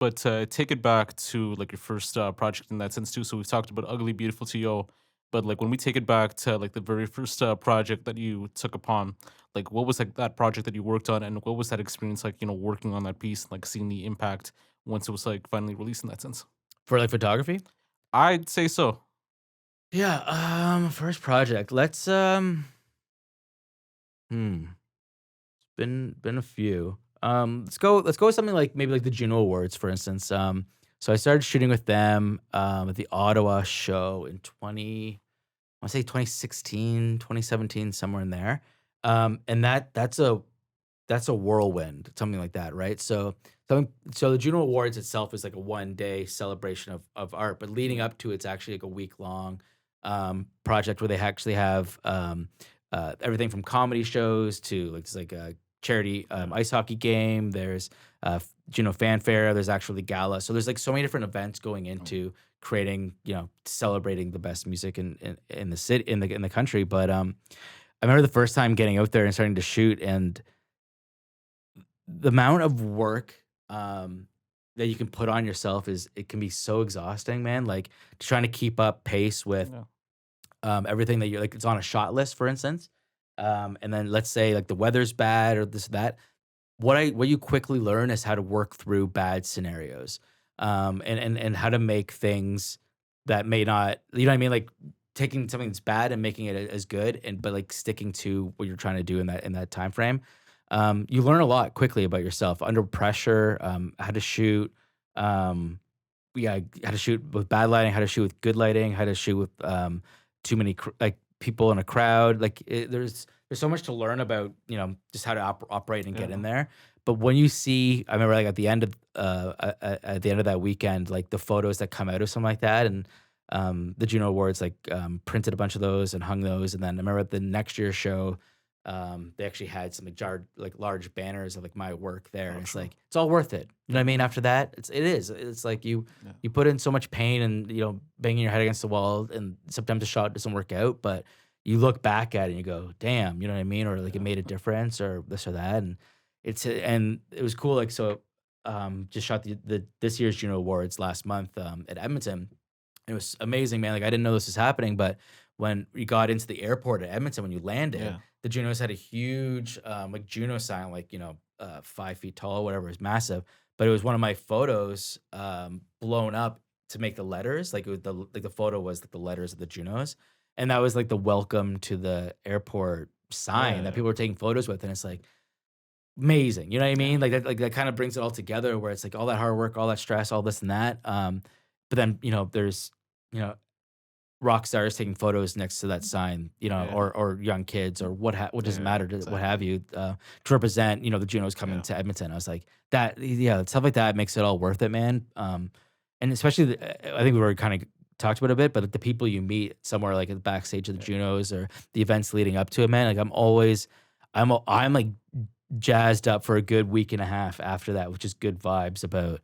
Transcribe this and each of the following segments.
But to take it back to like your first project in that sense too. So we've talked about Ugly Beautiful to Yo, but like when we take it back to like the very first project that you took upon, like what was like that project that you worked on, and what was that experience like? Working on that piece, like seeing the impact once it was like finally released in that sense. For like photography? I'd say so. Yeah, first project. Hmm, been a few. Let's go with something like maybe like the Juno Awards, for instance. So I started shooting with them at the Ottawa show in 20, I want to say 2016, 2017, somewhere in there. And that's a whirlwind, something like that, right? So the Juno Awards itself is like a 1 day celebration of art, but leading up to it's actually like a week long project where they actually have everything from comedy shows to like it's like a charity Yeah. ice hockey game. There's Juno fanfare. There's actually gala. So there's like so many different events going Oh, into creating, celebrating the best music in the city in the country. But I remember the first time getting out there and starting to shoot, and the amount of work, that you can put on yourself is it can be so exhausting, man, like, trying to keep up pace with, yeah. everything that you're like, it's on a shot list, for instance, and then let's say, like, the weather's bad or this, that. What you quickly learn is how to work through bad scenarios, and how to make things that may not, you know what I mean? Like, taking something that's bad and making it as good, but, like, sticking to what you're trying to do in that time frame. You learn a lot quickly about yourself under pressure, how to shoot, um, yeah, how to shoot with bad lighting, how to shoot with good lighting, how to shoot with, too many like, people in a crowd, like, there's so much to learn about, just how to operate and get Yeah. in there. But when you see, I remember, like, at the end of that weekend, like, the photos that come out of something like that, and, the Juno Awards, like, printed a bunch of those and hung those, and then I remember at the next year's show, they actually had some, like, large banners of, like, my work there, Oh, and it's true. like, it's all worth it. You know what I Yeah. mean? After that, it's like Yeah. you put in so much pain and, banging your head against the wall, and sometimes the shot doesn't work out, but you look back at it and you go, "Damn," you know what I mean? Or like it Yeah. made a difference or this or that, and it was cool. Like so, just shot the this year's Juno Awards last month at Edmonton. It was amazing, man. Like I didn't know this was happening, but when we got into the airport at Edmonton, when you landed, Yeah. the Junos had a huge like Juno sign, like 5 feet tall, whatever, it was massive. But it was one of my photos blown up to make the letters. Like it was the photo was like the letters of the Junos, and that was like the welcome to the airport sign that Yeah. people were taking photos with, and it's like amazing. You know what I Yeah. mean? Like that kind of brings it all together, where it's like all that hard work, all that stress, all this and that. But then there's you know rock stars taking photos next to that sign, Yeah. or young kids or what doesn't Yeah. matter, what have Exactly. you, to represent, the Junos coming Yeah. to Edmonton. I was like, that, yeah, stuff like that makes it all worth it, man. And especially, I think we were kind of talked about it a bit, but like, the people you meet somewhere like at the backstage of the Yeah. Junos or the events leading up to it, man. Like I'm like jazzed up for a good week and a half after that, which is good vibes about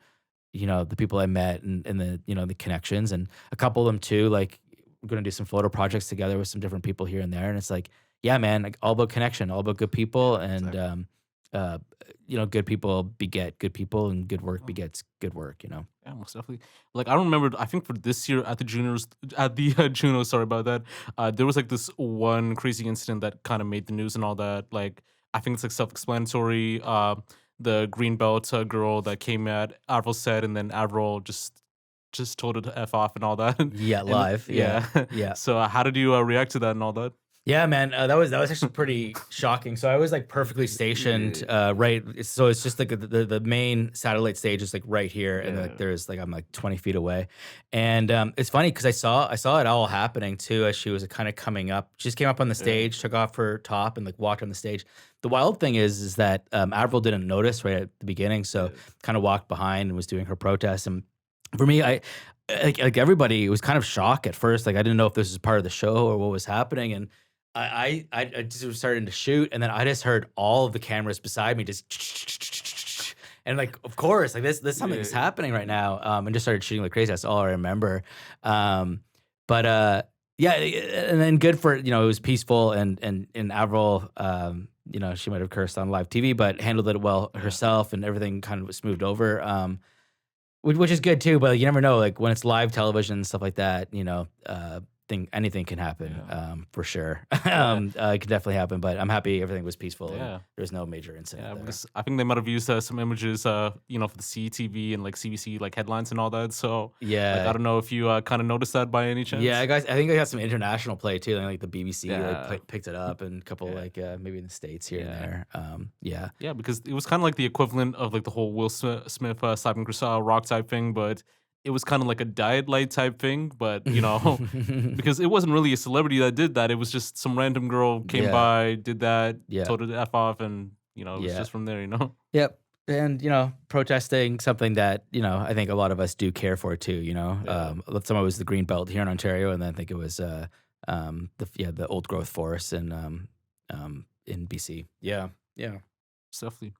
the people I met and the connections and a couple of them too. Like we're gonna do some photo projects together with some different people here and there, and it's like, yeah, man, like all about connection, all about good people, Yeah. and Exactly. uh, good people beget good people, and good work Oh, begets good work. You know. yeah, most definitely. Like I don't remember. I think for this year at the juniors, at the Juno. Sorry about that. There was like this one crazy incident that kind of made the news and all that. Like I think it's like self-explanatory. The Greenbelt girl that came at Avril said, and then Avril just told her to f off and all that. Yeah, And live. Yeah, yeah. yeah. So how did you react to that and all that? Yeah, man, that was actually pretty shocking. So I was like perfectly stationed, Yeah. right. So it's just like the main satellite stage is like right here, and like Yeah. there's like I'm like 20 feet away, and it's funny because I saw it all happening too as she was kind of coming up. She just came up on the Yeah. stage, took off her top, and like walked on the stage. The wild thing is that Avril didn't notice right at the beginning, so Yeah. kind of walked behind and was doing her protest. And for me, I like everybody, it was kind of shock at first. Like I didn't know if this was part of the show or what was happening, and I just was starting to shoot, and then I just heard all of the cameras beside me just and like, of course, like this something is Yeah. happening right now, and just started shooting like crazy. That's all I remember. Um, but yeah, and then good for it was peaceful, and Avril, she might have cursed on live TV, but handled it well Yeah. herself, and everything kind of was smoothed over. which is good too, but you never know, like, when it's live television and stuff like that, thing anything can happen, Yeah. for sure. Yeah. It could definitely happen, but I'm happy everything was peaceful and Yeah. there was no major Yeah, incident there. because I think they might have used some images, for the CTV and like CBC like headlines and all that. So, like, I Yeah. don't know if you kind of noticed that by any Yeah, chance. I think I got some international play too, like the BBC, like, Yeah, picked it up and a couple, yeah, like, maybe in the States here and yeah, there. Yeah. yeah. Because it was kind of like the equivalent of like the whole Will Smith, Simon Crusoe rock type thing, but it was kind of like a diet light type thing. But because it wasn't really a celebrity that did that, it was just some random girl came Yeah, by, did that, yeah, told her to f off, and it was yeah. just from there. Yep. And, protesting something that, I think a lot of us do care for too, Yeah, some of it was the Greenbelt here in Ontario, and then I think it was the old growth forest in BC. Yeah. Yeah. definitely.